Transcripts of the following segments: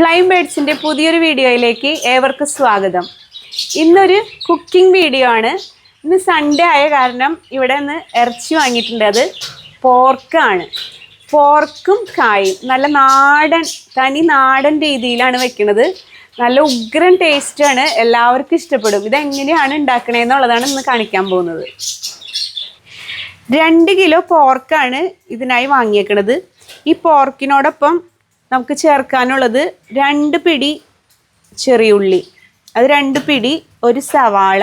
Flame ബേർഡ്സിൻ്റെ പുതിയൊരു വീഡിയോയിലേക്ക് ഏവർക്കും സ്വാഗതം. ഇന്നൊരു കുക്കിംഗ് വീഡിയോ ആണ്. ഇന്ന് സൺഡേ ആയ കാരണം ഇവിടെ നിന്ന് ഇറച്ചി വാങ്ങിയിട്ടുണ്ട്. അത് പോർക്കാണ്. പോർക്കും കായും നല്ല നാടൻ തനി നാടൻ രീതിയിലാണ് വെക്കുന്നത്. നല്ല ഉഗ്രൻ ടേസ്റ്റാണ്, എല്ലാവർക്കും ഇഷ്ടപ്പെടും. ഇതെങ്ങനെയാണ് ഉണ്ടാക്കണേന്നുള്ളതാണ് ഇന്ന് കാണിക്കാൻ പോകുന്നത്. 2 കിലോ പോർക്കാണ് ഇതിനായി വാങ്ങിയേക്കണത്. ഈ പോർക്കിനോടൊപ്പം നമുക്ക് ചേർക്കാനുള്ളത് 2 പിടി ചെറിയുള്ളി, അത് 2 പിടി, ഒരു സവാള,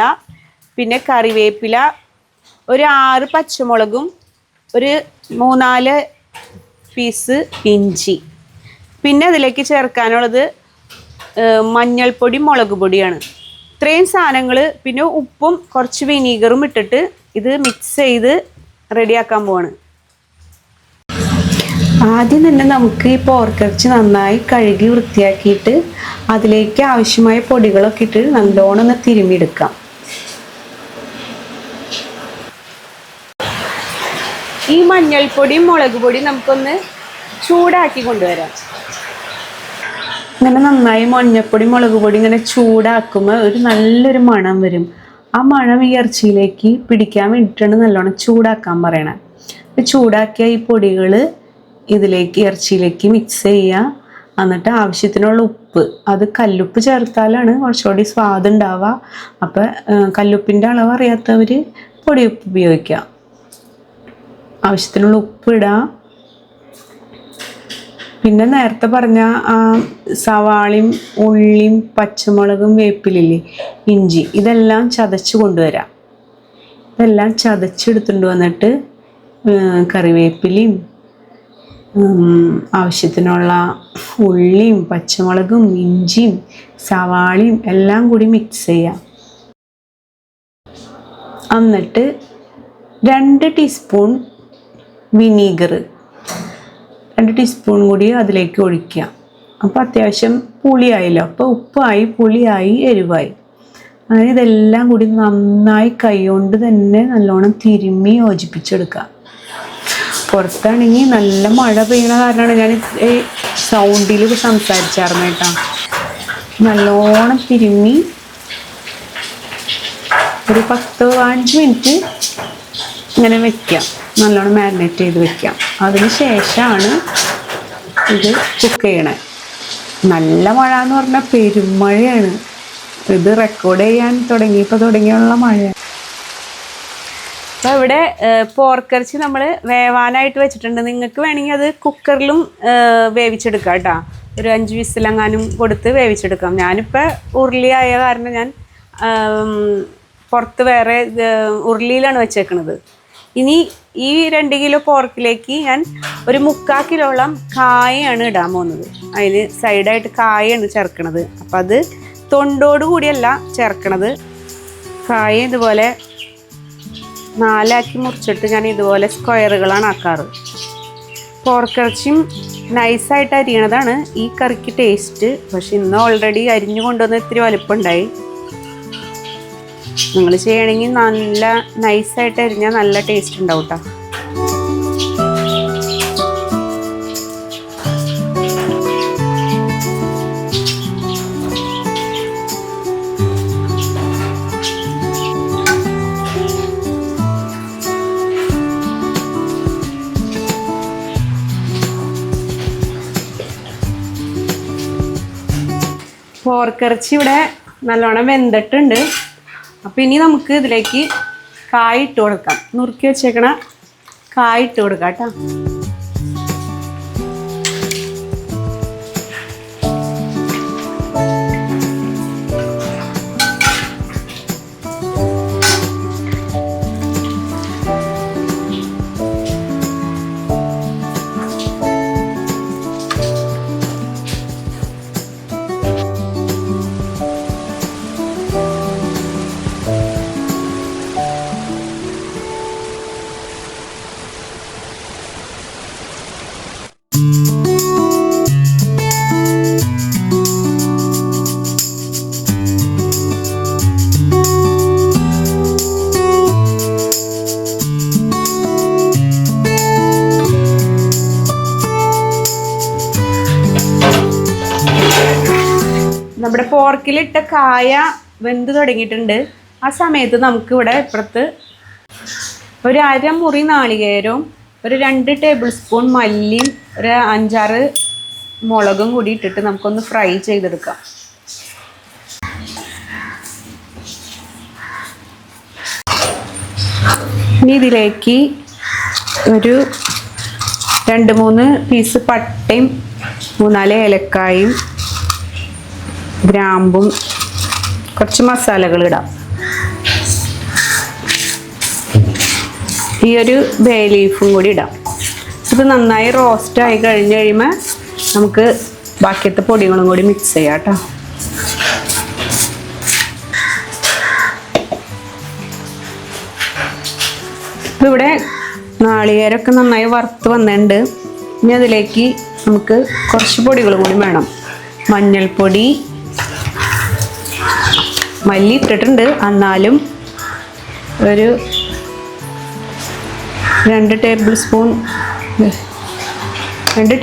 പിന്നെ കറിവേപ്പില, ഒരു 6 പച്ചമുളകും, ഒരു 3-4 പീസ് ഇഞ്ചി. പിന്നെ അതിലേക്ക് ചേർക്കാനുള്ളത് മഞ്ഞൾപ്പൊടി, മുളക് പൊടിയാണ്. ഇത്രയും സാധനങ്ങൾ, പിന്നെ ഉപ്പും കുറച്ച് വിനീഗറും ഇട്ടിട്ട് ഇത് മിക്സ് ചെയ്ത് റെഡിയാക്കാൻ പോവാണ്. ആദ്യം തന്നെ നമുക്ക് ഈ പോർക്കിറച്ചി നന്നായി കഴുകി വൃത്തിയാക്കിയിട്ട് അതിലേക്ക് ആവശ്യമായ പൊടികളൊക്കെ ഇട്ട് നല്ലോണം ഒന്ന് തിരുമ്മിയെടുക്കാം. ഈ മഞ്ഞൾപ്പൊടിയും മുളക് പൊടിയും നമുക്കൊന്ന് ചൂടാക്കി കൊണ്ടുവരാം. ഇങ്ങനെ നന്നായി മഞ്ഞൾപ്പൊടി മുളക് പൊടി ഇങ്ങനെ ചൂടാക്കുമ്പോൾ ഒരു നല്ലൊരു മണം വരും. ആ മണം ഈ ഇറച്ചിയിലേക്ക് പിടിക്കാൻ വേണ്ടിയിട്ടാണ് നല്ലോണം ചൂടാക്കാൻ പറയണത്. ചൂടാക്കിയ ഈ പൊടികൾ ഇതിലേക്ക് ഇറച്ചിയിലേക്ക് മിക്സ് ചെയ്യുക. എന്നിട്ട് ആവശ്യത്തിനുള്ള ഉപ്പ്, അത് കല്ലുപ്പ് ചേർത്താലാണ് കുറച്ചുകൂടി സ്വാദ് ഉണ്ടാവുക. അപ്പം കല്ലുപ്പിൻ്റെ അളവ് അറിയാത്തവർ പൊടിയുപ്പ് ഉപയോഗിക്കുക. ആവശ്യത്തിനുള്ള ഉപ്പ് ഇടുക. പിന്നെ നേരത്തെ പറഞ്ഞ സവാളയും ഉള്ളിയും പച്ചമുളകും വേപ്പിലില്ലേ, ഇഞ്ചി, ഇതെല്ലാം ചതച്ച് കൊണ്ടുവരാം. ഇതെല്ലാം ചതച്ചെടുത്തുകൊണ്ട് വന്നിട്ട് കറിവേപ്പിലയും ആവശ്യത്തിനുള്ള ഉള്ളിയും പച്ചമുളകും ഇഞ്ചിയും സവാളയും എല്ലാം കൂടി മിക്സ് ചെയ്യാം. എന്നിട്ട് 2 ടീസ്പൂൺ വിനീഗർ, 2 ടീസ്പൂൺ കൂടി അതിലേക്ക് ഒഴിക്കുക. അപ്പോൾ അത്യാവശ്യം പുളിയായല്ലോ. അപ്പോൾ ഉപ്പായി, പുളിയായി, എരിവായി. അങ്ങനെ ഇതെല്ലാം കൂടി നന്നായി കൈകൊണ്ട് തന്നെ നല്ലോണം തിരുമ്മി യോജിപ്പിച്ചെടുക്കുക. പുറത്താണെങ്കിൽ നല്ല മഴ പെയ്യണ കാരണമാണ് ഞാൻ ഈ സൗണ്ടിൽ സംസാരിച്ചായിരുന്നു കേട്ടോ. നല്ലോണം തിരുമ്മി ഒരു 10-15 മിനിറ്റ് ഇങ്ങനെ വെക്കാം. നല്ലോണം മാരിനേറ്റ് ചെയ്ത് വെക്കാം. അതിന് ശേഷമാണ് ഇത് കുക്ക് ചെയ്യണേ. നല്ല മഴ എന്ന് പറഞ്ഞാൽ പെരുമഴയാണ്. ഇത് റെക്കോർഡ് ചെയ്യാൻ തുടങ്ങിയുള്ള മഴയാണ്. അപ്പോൾ ഇവിടെ പോർക്കിറച്ചി നമ്മൾ വേവാനായിട്ട് വെച്ചിട്ടുണ്ട്. നിങ്ങൾക്ക് വേണമെങ്കിൽ അത് കുക്കറിലും വേവിച്ചെടുക്കാം കേട്ടോ. ഒരു 5 വിസിലെങ്ങാനും കൊടുത്ത് വേവിച്ചെടുക്കാം. ഞാനിപ്പോൾ ഉരുളി ആയ കാരണം ഞാൻ പുറത്ത് വേറെ ഉരുളിയിലാണ് വെച്ചേക്കണത്. ഇനി ഈ 2 കിലോ പോർക്കിലേക്ക് ഞാൻ ഒരു 3/4 കിലോളം കായാണ് ഇടാൻ പോകുന്നത്. അതിന് സൈഡായിട്ട് കായാണ് ചേർക്കണത്. അപ്പം അത് തൊണ്ടോട് കൂടിയല്ല ചേർക്കണത്. കായ ഇതുപോലെ 4 മുറിച്ചിട്ട് ഞാൻ ഇതുപോലെ സ്ക്വയറുകളാണ് ആക്കാറ്. പോർക്കിറച്ചിയും നൈസായിട്ട് അരിയണതാണ് ഈ കറിക്ക് ടേസ്റ്റ്. പക്ഷെ ഇന്ന് ഓൾറെഡി അരിഞ്ഞു കൊണ്ടുവന്ന് ഇത്തിരി വലുപ്പമുണ്ടായി. നിങ്ങൾ ചെയ്യണമെങ്കിൽ നല്ല നൈസായിട്ട് അരിഞ്ഞാൽ നല്ല ടേസ്റ്റ് ഉണ്ടാവും കേട്ടോ. പോർക്കിറച്ചി ഇവിടെ നല്ലോണം വെന്തിട്ടുണ്ട്. അപ്പോൾ ഇനി നമുക്ക് ഇതിലേക്ക് കായ ഇട്ട് കൊടുക്കാം. നുറുക്കി വെച്ചേക്കണ കായ ഇട്ട് കൊടുക്കാം കേട്ടോ. നമ്മുടെ പോർക്കിലിട്ട കായ വെന്ത് തുടങ്ങിയിട്ടുണ്ട്. ആ സമയത്ത് നമുക്കിവിടെ ഇപ്പുറത്ത് ഒരു അരമുറി നാളികേരവും ഒരു 2 ടേബിൾ സ്പൂൺ മല്ലിയും ഒരു 5-6 മുളകും കൂടി ഇട്ടിട്ട് നമുക്കൊന്ന് ഫ്രൈ ചെയ്തെടുക്കാം. ഇനി ഇതിലേക്ക് ഒരു 2-3 പീസ് പട്ടയും 3-4 ഏലക്കായും ഗ്രാമ്പും കുറച്ച് മസാലകൾ ഇടാം. ഈ ഒരു ബേ ലീഫും കൂടി ഇടാം. ഇത് നന്നായി റോസ്റ്റ് ആയി കഴിയുമ്പോൾ നമുക്ക് ബാക്കിയത്തെ പൊടികളും കൂടി മിക്സ് ചെയ്യാം കേട്ടോ. ഇവിടെ നാളികേരമൊക്കെ നന്നായി വറുത്ത് വന്നിട്ടുണ്ട്. ഇനി അതിലേക്ക് നമുക്ക് കുറച്ച് പൊടികളും കൂടി വേണം. മഞ്ഞൾപ്പൊടി, മല്ലി ഇട്ടിട്ടുണ്ട്, എന്നാലും ഒരു 2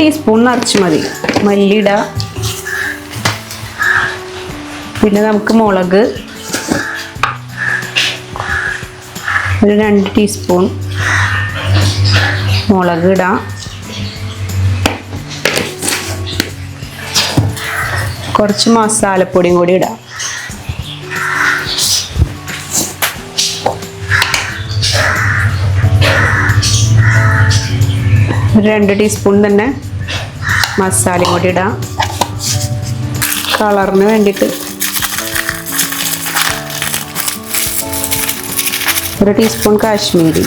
ടീസ്പൂൺ നിറച്ച് മതി മല്ലിയിട. പിന്നെ നമുക്ക് മുളക് ഒരു 2 ടീസ്പൂൺ മുളക് ഇടാം. കുറച്ച് മസാലപ്പൊടിയും കൂടി ഇടാം. 2 ടീസ്പൂൺ തന്നെ മസാലയും കൂടി ഇടാം കളറിന് വേണ്ടിയിട്ട്. 1 ടീസ്പൂൺ കാശ്മീരി.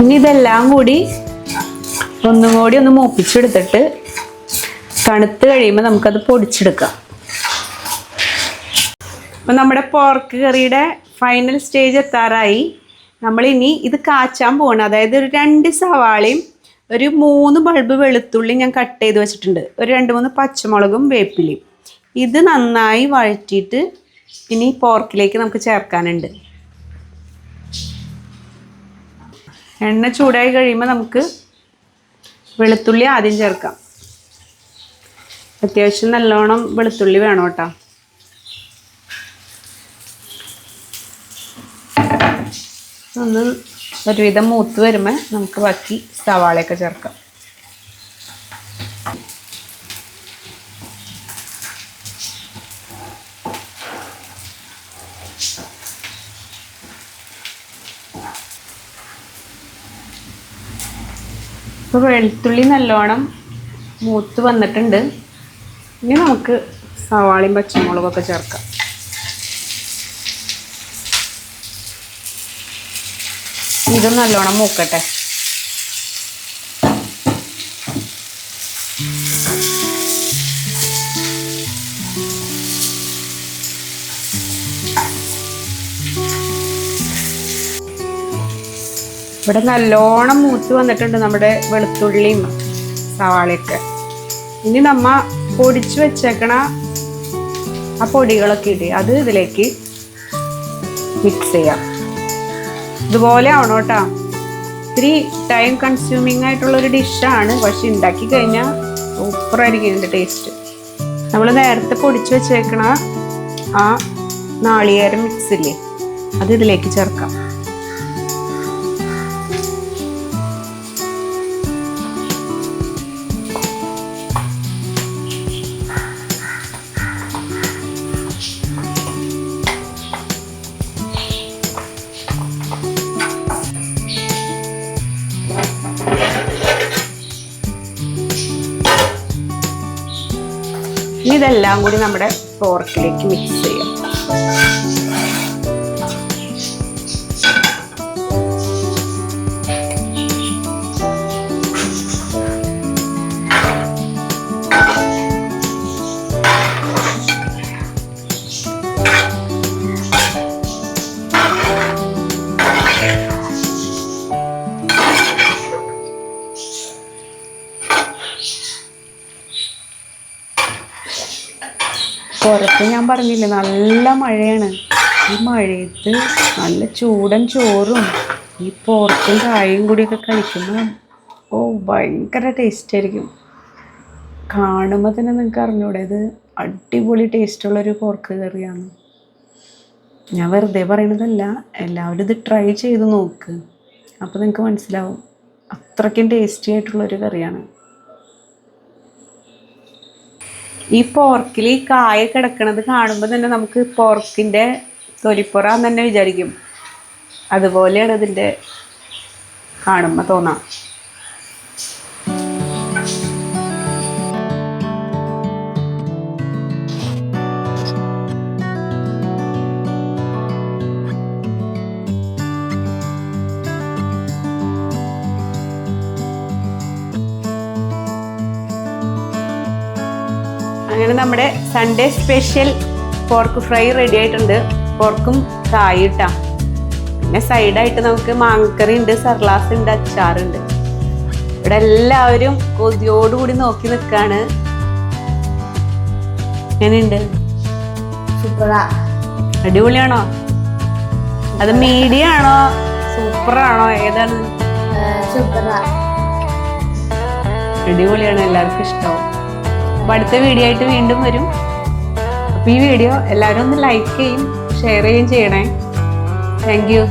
ഇനി ഇതെല്ലാം കൂടി ഒന്നും കൂടി ഒന്ന് മൂപ്പിച്ചെടുത്തിട്ട് തണുത്ത് കഴിയുമ്പോൾ നമുക്കത് പൊടിച്ചെടുക്കാം. അപ്പം നമ്മുടെ പോർക്ക് കറിയുടെ ഫൈനൽ സ്റ്റേജ് എത്താറായി. നമ്മളിനി ഇത് കാച്ചാൻ പോകണം. അതായത് ഒരു 2 സവാളയും ഒരു 3 ബൾബ് വെളുത്തുള്ളി ഞാൻ കട്ട് ചെയ്ത് വെച്ചിട്ടുണ്ട്. ഒരു 2-3 പച്ചമുളകും വേപ്പിലയും. ഇത് നന്നായി വഴറ്റിയിട്ട് ഇനി പോർക്കിലേക്ക് നമുക്ക് ചേർക്കാനുണ്ട്. എണ്ണ ചൂടായി കഴിയുമ്പോൾ നമുക്ക് വെളുത്തുള്ളി ആദ്യം ചേർക്കാം. അത്യാവശ്യം നല്ലോണം വെളുത്തുള്ളി വേണം കേട്ടോ. ഒന്ന് ഒരുവിധം മൂത്ത് വരുമ്പോൾ നമുക്ക് ബാക്കി സവാളയൊക്കെ ചേർക്കാം. ഇപ്പോൾ വെളുത്തുള്ളി നല്ലോണം മൂത്ത് വന്നിട്ടുണ്ട്. ഇനി നമുക്ക് സവാളയും പച്ചമുളകൊക്കെ ചേർക്കാം. ഇത് നല്ലോണം മൂക്കട്ടെ. ഇവിടെ നല്ലോണം മൂത്ത് വന്നിട്ടുണ്ട് നമ്മുടെ വെളുത്തുള്ളിയും സവാളയൊക്കെ. ഇനി നമ്മ പൊടിച്ചു വെച്ചേക്കണ ആ പൊടികളൊക്കെ ഇട്ട് അത് ഇതിലേക്ക് മിക്സ് ചെയ്യാം. ഇതുപോലെ ആവണം കേട്ടോ. ഇത്തിരി ടൈം കൺസ്യൂമിങ് ആയിട്ടുള്ളൊരു ഡിഷാണ്, പക്ഷെ ഉണ്ടാക്കി കഴിഞ്ഞാൽ സൂപ്പറായിരിക്കും ഇതിൻ്റെ ടേസ്റ്റ്. നമ്മൾ നേരത്തെ പൊടിച്ചു വെച്ചേക്കണ ആ നാളികേരം മിക്സില്ലേ, അത് ഇതിലേക്ക് ചേർക്കാം. ഇതെല്ലാം കൂടി നമ്മുടെ പോർക്കിലേക്ക് മിക്സ് ചെയ്യാം. പുറത്ത് ഞാൻ പറഞ്ഞില്ലേ നല്ല മഴയാണ്. ഈ മഴയത്ത് നല്ല ചൂടൻ ചോറും ഈ പോർക്കും കായും കൂടിയൊക്കെ കഴിക്കുമ്പോൾ ഭയങ്കര ടേസ്റ്റ് ആയിരിക്കും. കാണുമ്പോൾ തന്നെ നിങ്ങൾക്ക് അറിഞ്ഞൂടെ ഇത് അടിപൊളി ടേസ്റ്റുള്ളൊരു പോർക്ക് കറിയാണ്. ഞാൻ വെറുതെ പറയണതല്ല, എല്ലാവരും ഇത് ട്രൈ ചെയ്ത് നോക്ക്. അപ്പോൾ നിങ്ങൾക്ക് മനസ്സിലാവും അത്രയ്ക്കും ടേസ്റ്റി ആയിട്ടുള്ളൊരു കറിയാണ്. ഈ പോർക്കിൽ ഈ കായ കിടക്കണത് കാണുമ്പോൾ തന്നെ നമുക്ക് പോർക്കിൻ്റെ തൊലിപ്പുറാന്ന് തന്നെ വിചാരിക്കും. അതുപോലെയാണ് ഇതിൻ്റെ കാണുമ്പോൾ തോന്നാം. അങ്ങനെ നമ്മുടെ Sunday special pork fry ready ആയിട്ടുണ്ട്. പോർക്കും കായിട്ടാ. പിന്നെ സൈഡായിട്ട് നമുക്ക് മാങ്ങക്കറി ഉണ്ട്, സർലാസ് ഉണ്ട്, അച്ചാറുണ്ട്. ഇവിടെ എല്ലാവരും കൊതിയോടുകൂടി നോക്കി നിൽക്കാണ്. എങ്ങനെയുണ്ട്? സൂപ്പറാ. അടിപൊളിയാണോ? അത് മീഡിയം ആണോ സൂപ്പറാണോ ഏതാണ്? സൂപ്പറാ. അടിപൊളിയാണ്, എല്ലാവർക്കും ഇഷ്ടമാവും. അപ്പൊ അടുത്ത വീഡിയോ ആയിട്ട് വീണ്ടും വരും. അപ്പൊ ഈ വീഡിയോ എല്ലാവരും ഒന്ന് ലൈക്ക് ചെയ്യും, ഷെയർ ചെയ്യും ചെയ്യണേ. Thank you.